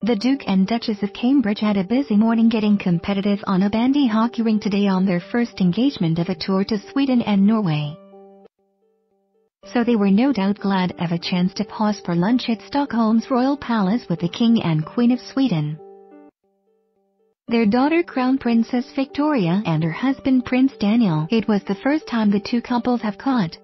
The Duke and Duchess of Cambridge had a busy morning getting competitive on a bandy hockey rink today on their first engagement of a tour to Sweden and Norway. So they were no doubt glad of a chance to pause for lunch at Stockholm's Royal Palace with the King and Queen of Sweden. Their daughter Crown Princess Victoria and her husband Prince Daniel. It was the first time the two couples have caught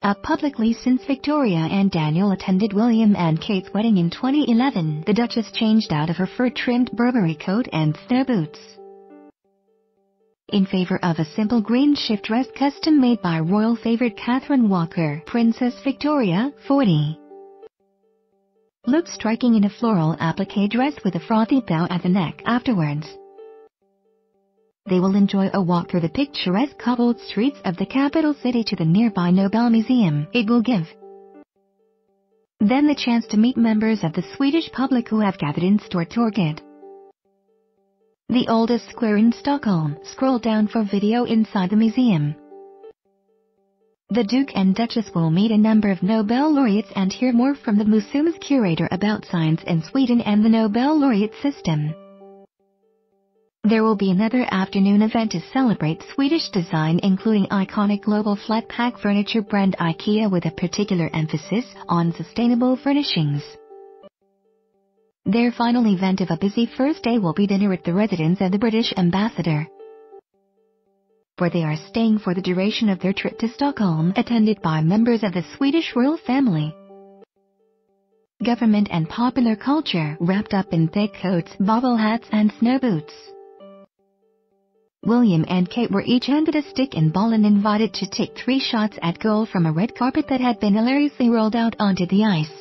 up publicly since Victoria and Daniel attended William and Kate's wedding in 2011. The Duchess changed out of her fur-trimmed Burberry coat and snow boots in favor of a simple green shift dress custom-made by royal favorite Catherine Walker. Princess Victoria, 40, looked striking in a floral applique dress with a frothy bow at the neck. Afterwards, they will enjoy a walk through the picturesque cobbled streets of the capital city to the nearby Nobel Museum. It will give them the chance to meet members of the Swedish public who have gathered in Stortorget, the oldest square in Stockholm. Scroll down for video inside the museum. The Duke and Duchess will meet a number of Nobel laureates and hear more from the museum's curator about science in Sweden and the Nobel laureate system. There will be another afternoon event to celebrate Swedish design, including iconic global flat-pack furniture brand IKEA with a particular emphasis on sustainable furnishings. Their final event of a busy first day will be dinner at the residence of the British ambassador, where they are staying for the duration of their trip to Stockholm, attended by members of the Swedish royal family, government and popular culture, wrapped up in thick coats, bobble hats and snow boots. William and Kate were each handed a stick and ball and invited to take 3 shots at goal from a red carpet that had been hilariously rolled out onto the ice.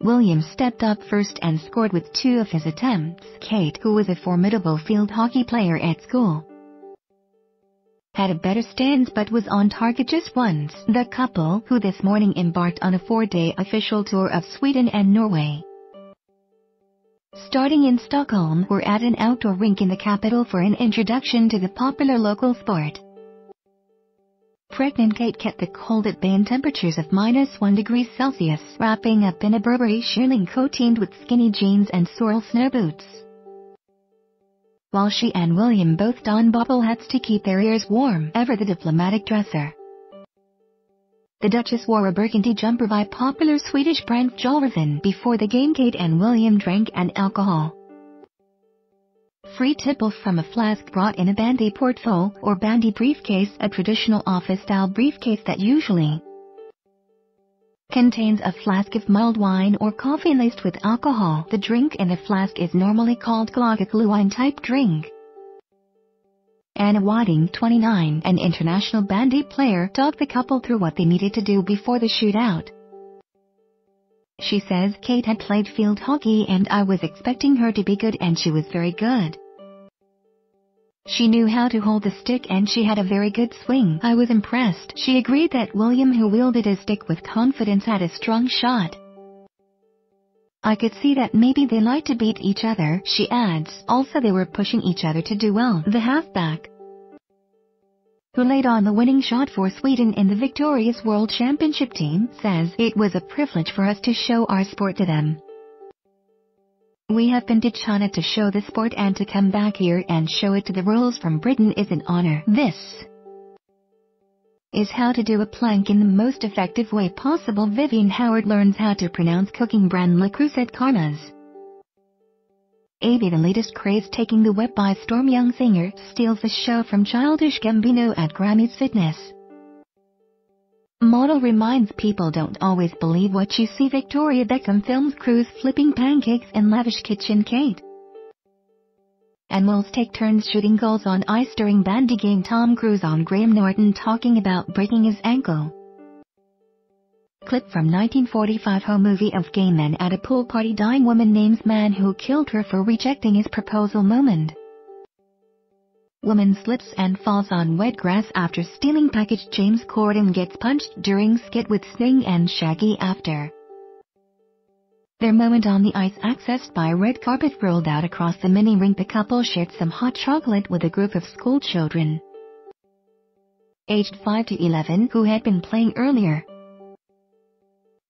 William stepped up first and scored with 2 of his attempts. Kate, who was a formidable field hockey player at school, had a better stance but was on target just once. The couple, who this morning embarked on a 4-day official tour of Sweden and Norway, starting in Stockholm, were at an outdoor rink in the capital for an introduction to the popular local sport. Pregnant Kate kept the cold at bay in temperatures of -1 degree Celsius, wrapping up in a Burberry shearling coat teamed with skinny jeans and sorrel snow boots, while she and William both donned bobble hats to keep their ears warm. Ever the diplomatic dresser, the Duchess wore a burgundy jumper by popular Swedish brand Fjällräven. Before the game, Kate and William drank an alcohol-free tipple from a flask brought in a bandy portfolio or bandy briefcase, a traditional office-style briefcase that usually contains a flask of mulled wine or coffee laced with alcohol. The drink in the flask is normally called Glögg-type drink. Anna Wadding, 29, an international bandy player, talked the couple through what they needed to do before the shootout. She says, "Kate had played field hockey and I was expecting her to be good, and she was very good. She knew how to hold the stick and she had a very good swing. I was impressed." She agreed that William, who wielded his stick with confidence, had a strong shot. "I could see that maybe they like to beat each other," she adds. Also, they were pushing each other to do well. The halfback, who laid on the winning shot for Sweden in the victorious World Championship team, says, "It was a privilege for us to show our sport to them. We have been to China to show the sport, and to come back here and show it to the royals from Britain is an honor. This is how to do a plank in the most effective way possible." Vivian Howard learns how to pronounce cooking brand Le Creuset Karma's AB, the latest craze taking the web by storm. Young singer steals the show from Childish Gambino at Grammys. Fitness model reminds people don't always believe what you see. Victoria Beckham films cruise flipping pancakes in lavish kitchen. Kate and Wills take turns shooting goals on ice during bandy game. Tom Cruise on Graham Norton talking about breaking his ankle. Clip from 1945 home movie of gay men at a pool party. Dying woman names man who killed her for rejecting his proposal. Moment woman slips and falls on wet grass after stealing package. James Corden gets punched during skit with Sting and Shaggy after their moment on the ice. Accessed by red carpet rolled out across the mini rink. The couple shared some hot chocolate with a group of school children aged 5 to 11 who had been playing earlier.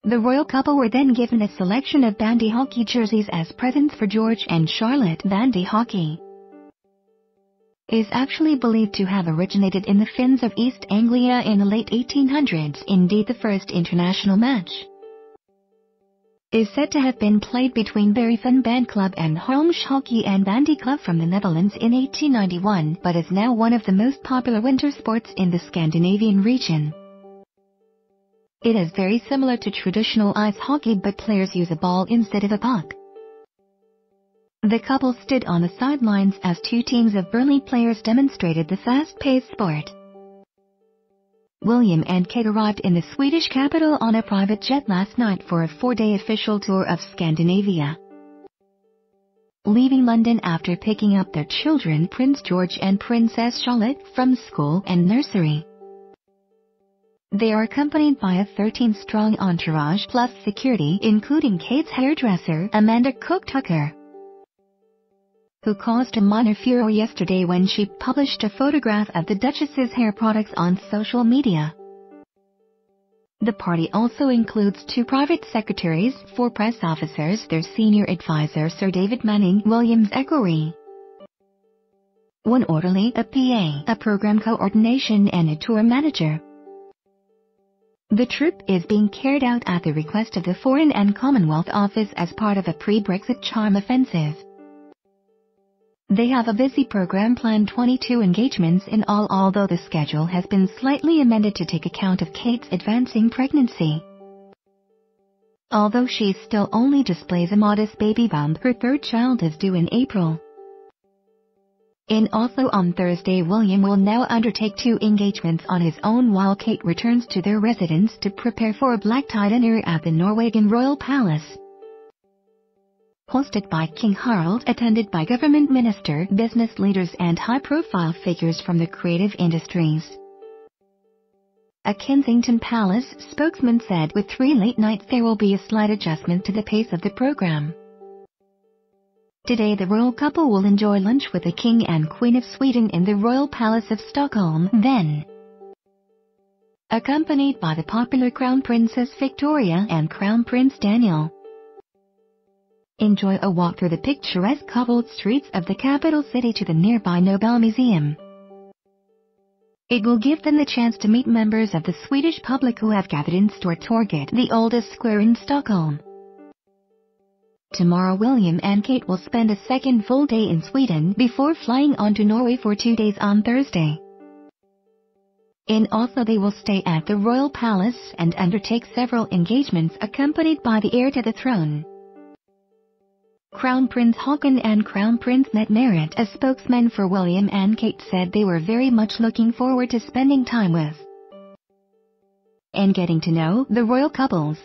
The royal couple were then given a selection of bandy hockey jerseys as presents for George and Charlotte. Bandy hockey is actually believed to have originated in the Finns of East Anglia in the late 1800s. Indeed, the first international match is said to have been played between Barry Fun Band Club and Holmes Hockey and Bandy Club from the Netherlands in 1891, but is now one of the most popular winter sports in the Scandinavian region. It is very similar to traditional ice hockey, but players use a ball instead of a puck. The couple stood on the sidelines as two teams of burly players demonstrated the fast-paced sport. William and Kate arrived in the Swedish capital on a private jet last night for a 4-day official tour of Scandinavia, leaving London after picking up their children, Prince George and Princess Charlotte, from school and nursery. They are accompanied by a 13-strong entourage plus security, including Kate's hairdresser, Amanda Cook-Tucker, who caused a minor furor yesterday when she published a photograph of the Duchess's hair products on social media. The party also includes 2 private secretaries, 4 press officers, their senior advisor Sir David Manning, William's equerry, 1 orderly, a PA, a program coordination and a tour manager. The trip is being carried out at the request of the Foreign and Commonwealth Office as part of a pre-Brexit charm offensive. They have a busy program planned, 22 engagements in all, although the schedule has been slightly amended to take account of Kate's advancing pregnancy. Although she still only displays a modest baby bump, her 3rd child is due in April. In Oslo on Thursday, William will now undertake 2 engagements on his own while Kate returns to their residence to prepare for a black-tie dinner at the Norwegian Royal Palace, hosted by King Harald, attended by government minister, business leaders and high-profile figures from the creative industries. A Kensington Palace spokesman said with 3 late nights there will be a slight adjustment to the pace of the program. Today the royal couple will enjoy lunch with the King and Queen of Sweden in the Royal Palace of Stockholm, then, accompanied by the popular Crown Princess Victoria and Crown Prince Daniel, enjoy a walk through the picturesque cobbled streets of the capital city to the nearby Nobel Museum. It will give them the chance to meet members of the Swedish public who have gathered in Stortorget, the oldest square in Stockholm. Tomorrow William and Kate will spend a second full day in Sweden before flying on to Norway for 2 days on Thursday. In Oslo they will stay at the Royal Palace and undertake several engagements accompanied by the heir to the throne, Crown Prince Haakon and Crown Prince Mette-Marit. A spokesman for William and Kate said they were very much looking forward to spending time with and getting to know the royal couples.